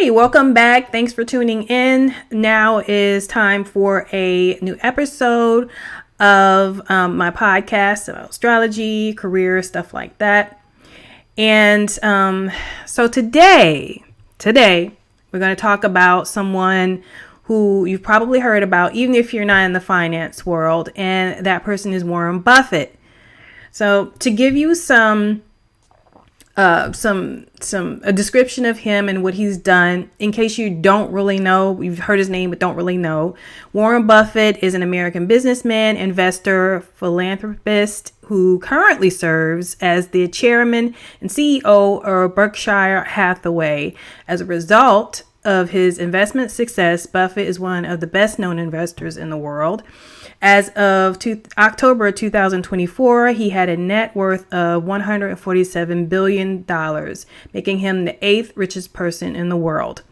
Hey, welcome back. Thanks for tuning in. Now is time for a new episode of my podcast about astrology, career, stuff like that. And so today, we're going to talk about someone who you've probably heard about, even if you're not in the finance world, and that person is Warren Buffett. So to give you a description of him and what he's done, in case you don't really know, you've heard his name but don't really know. Warren Buffett is an American businessman, investor, philanthropist who currently serves as the chairman and CEO of Berkshire Hathaway. As a result of his investment success, Buffett is one of the best known investors in the world. As of October 2024, he had a net worth of $147 billion, making him the 8th richest person in the world.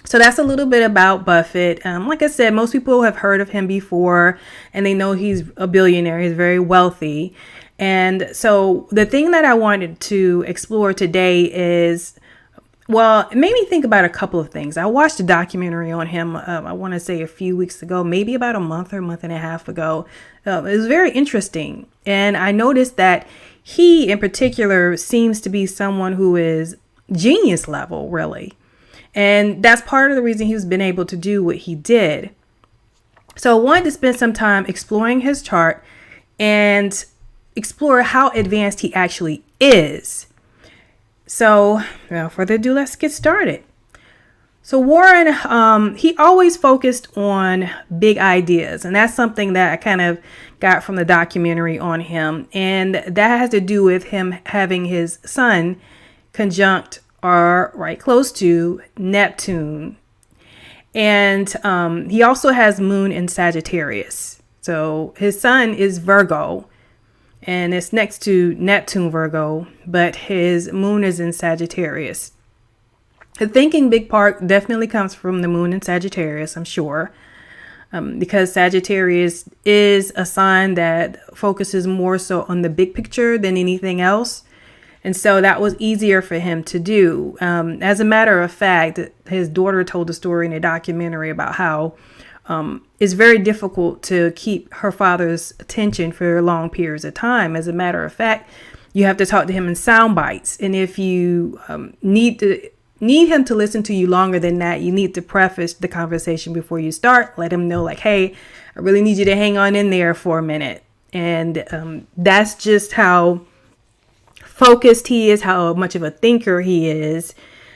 So that's a little bit about Buffett. Like I said, most people have heard of him before and they know he's a billionaire. He's very wealthy. And so the thing that I wanted to explore today is, well, it made me think about a couple of things. I watched a documentary on him, I want to say a few weeks ago, maybe about a month and a half ago. It was very interesting. And I noticed that he in particular seems to be someone who is genius level, really. And that's part of the reason he's been able to do what he did. So I wanted to spend some time exploring his chart and explore how advanced he actually is. So without further ado, let's get started. So Warren, he always focused on big ideas. And that's something that I kind of got from the documentary on him. And that has to do with him having his sun conjunct or right close to Neptune. And he also has moon in Sagittarius. So his sun is Virgo. And it's next to Neptune Virgo, but his moon is in Sagittarius. The thinking big part definitely comes from the moon in Sagittarius, I'm sure, because Sagittarius is a sign that focuses more so on the big picture than anything else. And so that was easier for him to do. As a matter of fact, his daughter told a story in a documentary about how it's very difficult to keep her father's attention for long periods of time. As a matter of fact, you have to talk to him in sound bites. And if you need him to listen to you longer than that, you need to preface the conversation before you start. Let him know, like, hey, I really need you to hang on in there for a minute. And that's just how focused he is, how much of a thinker he is,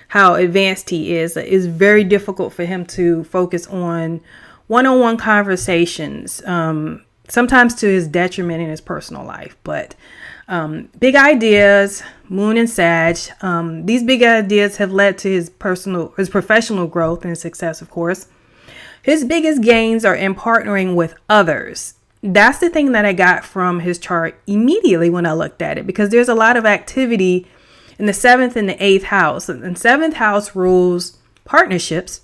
how advanced he is. It's very difficult for him to focus on one-on-one conversations, sometimes to his detriment in his personal life. But big ideas, moon and Sag, these big ideas have led to his professional growth and success, of course. His biggest gains are in partnering with others. That's the thing that I got from his chart immediately when I looked at it, because there's a lot of activity in the 7th and the 8th house. And 7th house rules partnerships.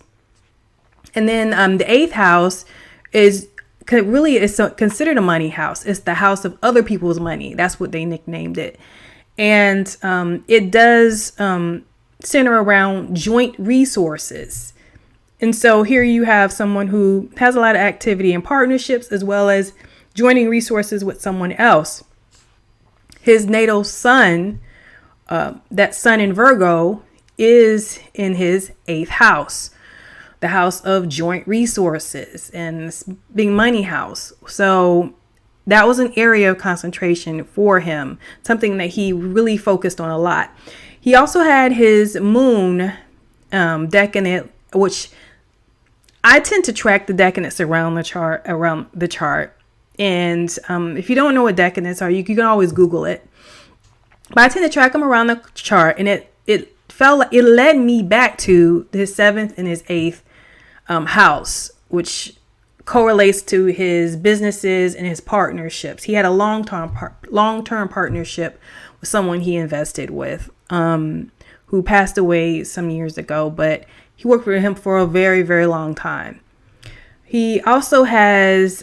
And then the 8th house is considered a money house. It's the house of other people's money. That's what they nicknamed it. And it does center around joint resources. And so here you have someone who has a lot of activity in partnerships as well as joining resources with someone else. His natal sun, that sun in Virgo, is in his 8th house. The house of joint resources and this big money house. So that was an area of concentration for him, something that he really focused on a lot. He also had his moon decadent, which I tend to track the decadents around the chart. And if you don't know what decadents are, you can always Google it. But I tend to track them around the chart, and it led me back to his 7th and his 8th house, which correlates to his businesses and his partnerships. He had a long-term partnership with someone he invested with, who passed away some years ago, but he worked with him for a very, very long time. He also has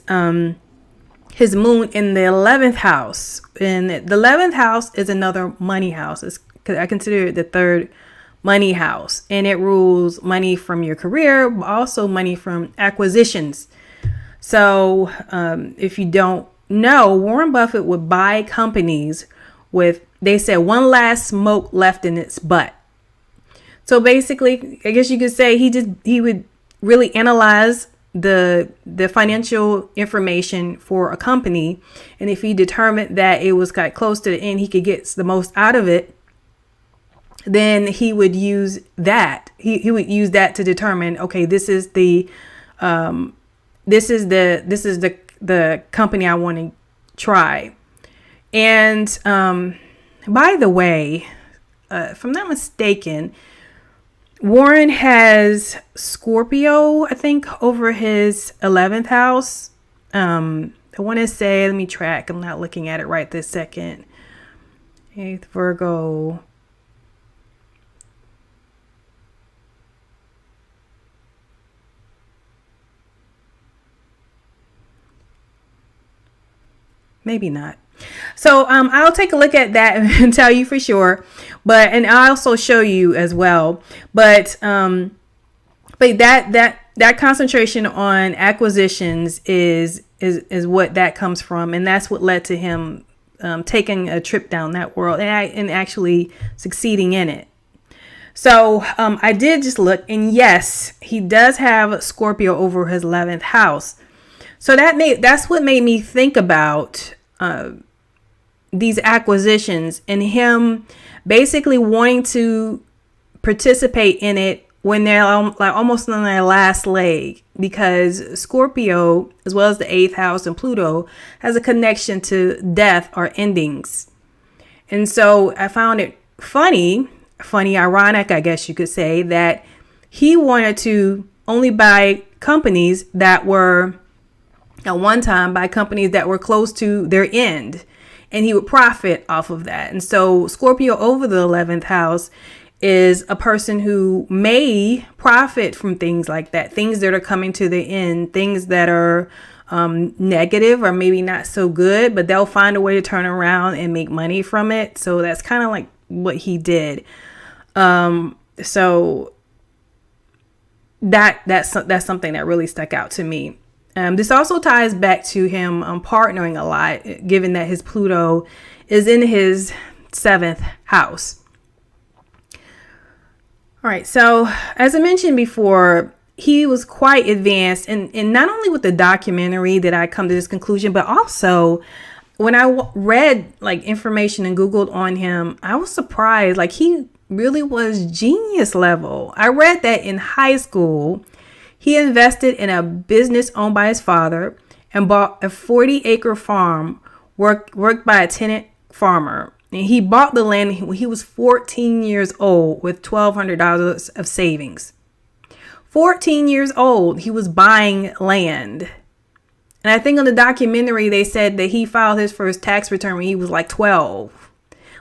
his moon in the 11th house. And the 11th house is another money house. I consider it the third money house, and it rules money from your career, but also money from acquisitions. So if you don't know, Warren Buffett would buy companies with, they said, one last smoke left in its butt. So basically, I guess you could say he would really analyze the financial information for a company, and if he determined that it was got close to the end, he could get the most out of it, then he would use that. He would use that to determine, okay, this is the company I want to try. And by the way, if I'm not mistaken, Warren has Scorpio, I think, over his 11th house. I want to say, let me track. I'm not looking at it right this second. 8th Virgo. Maybe not. So I'll take a look at that and tell you for sure. And I'll also show you as well. But that concentration on acquisitions is what that comes from, and that's what led to him taking a trip down that world and actually succeeding in it. So I did just look, and yes, he does have Scorpio over his 11th house. So that's what made me think about these acquisitions and him basically wanting to participate in it when they're like almost on their last leg, because Scorpio, as well as the 8th house and Pluto, has a connection to death or endings. And so I found it funny, ironic, I guess you could say, that he wanted to only buy companies that were at one time by companies that were close to their end, and he would profit off of that. And so Scorpio over the 11th house is a person who may profit from things like that, things that are coming to the end, things that are negative or maybe not so good, but they'll find a way to turn around and make money from it. So that's kind of like what he did. So that's something that really stuck out to me. This also ties back to him partnering a lot, given that his Pluto is in his 7th house. All right. So as I mentioned before, he was quite advanced, and not only with the documentary did I come to this conclusion, but also when I read like information and Googled on him, I was surprised. Like, he really was genius level. I read that in high school, he invested in a business owned by his father and bought a 40-acre farm worked by a tenant farmer. And he bought the land when he was 14 years old with $1,200 of savings. 14 years old, he was buying land. And I think on the documentary, they said that he filed his first tax return when he was like 12.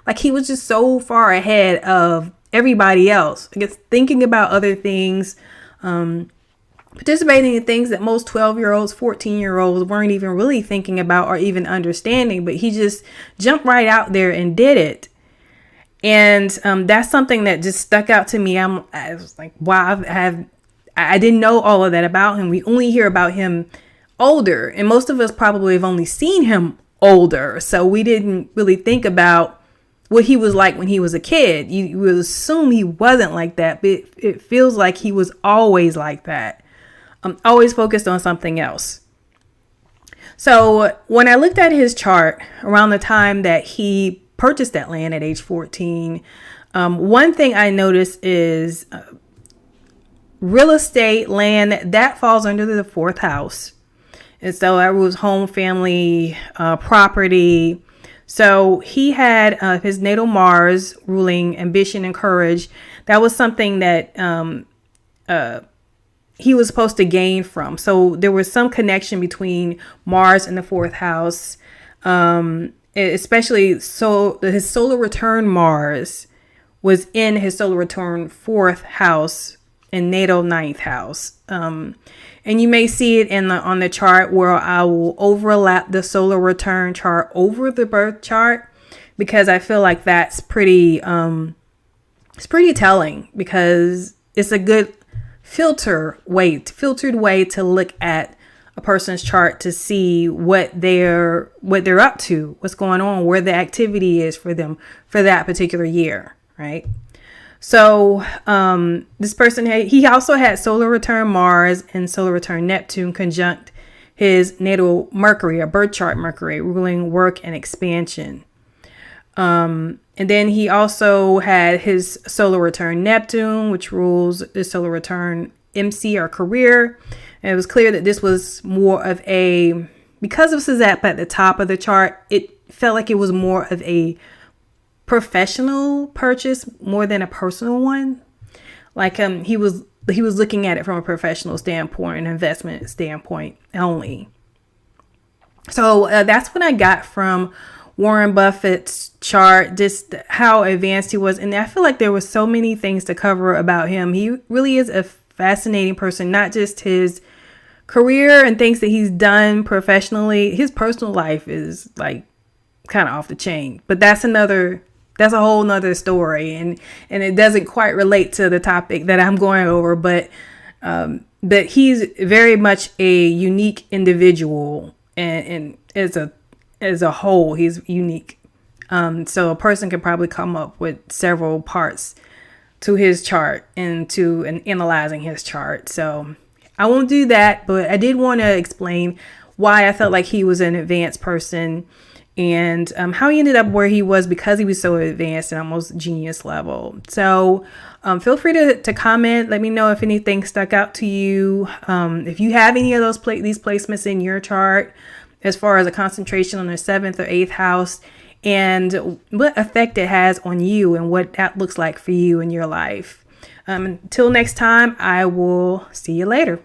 Like, he was just so far ahead of everybody else. I guess thinking about other things, participating in things that most 12-year-olds, 14-year-olds weren't even really thinking about or even understanding, but he just jumped right out there and did it. And that's something that just stuck out to me. I was like, wow, I didn't know all of that about him. We only hear about him older, and most of us probably have only seen him older. So we didn't really think about what he was like when he was a kid. You would assume he wasn't like that, but it feels like he was always like that. Always focused on something else. So when I looked at his chart around the time that he purchased that land at age 14, one thing I noticed is real estate land that falls under the 4th house. And so that was home, family, property. So he had his natal Mars ruling ambition and courage. That was something that he was supposed to gain from. So there was some connection between Mars and the 4th house, especially so his solar return Mars was in his solar return 4th house and natal 9th house. And you may see it on the chart where I will overlap the solar return chart over the birth chart, because I feel like that's pretty It's pretty telling because it's a good filtered way to look at a person's chart to see what they're up to, what's going on, where the activity is for them for that particular year, right? So this person he also had solar return Mars and solar return Neptune conjunct his natal Mercury, a birth chart Mercury, ruling work and expansion. And then he also had his solar return Neptune, which rules the solar return MC or career. And it was clear that this was more of because of Sazap at the top of the chart, it felt like it was more of a professional purchase more than a personal one. Like he was looking at it from a professional standpoint, an investment standpoint only. So that's what I got from Warren Buffett's chart, just how advanced he was. And I feel like there was so many things to cover about him. He really is a fascinating person, not just his career and things that he's done professionally. His personal life is like kind of off the chain, but that's a whole nother story. And it doesn't quite relate to the topic that I'm going over, but he's very much a unique individual and as a whole, he's unique. So a person could probably come up with several parts to his chart and analyzing his chart. So I won't do that, but I did want to explain why I felt like he was an advanced person and how he ended up where he was because he was so advanced and almost genius level. So feel free to comment. Let me know if anything stuck out to you. If you have any of these placements in your chart, as far as a concentration on the 7th or 8th house, and what effect it has on you and what that looks like for you in your life. Until next time, I will see you later.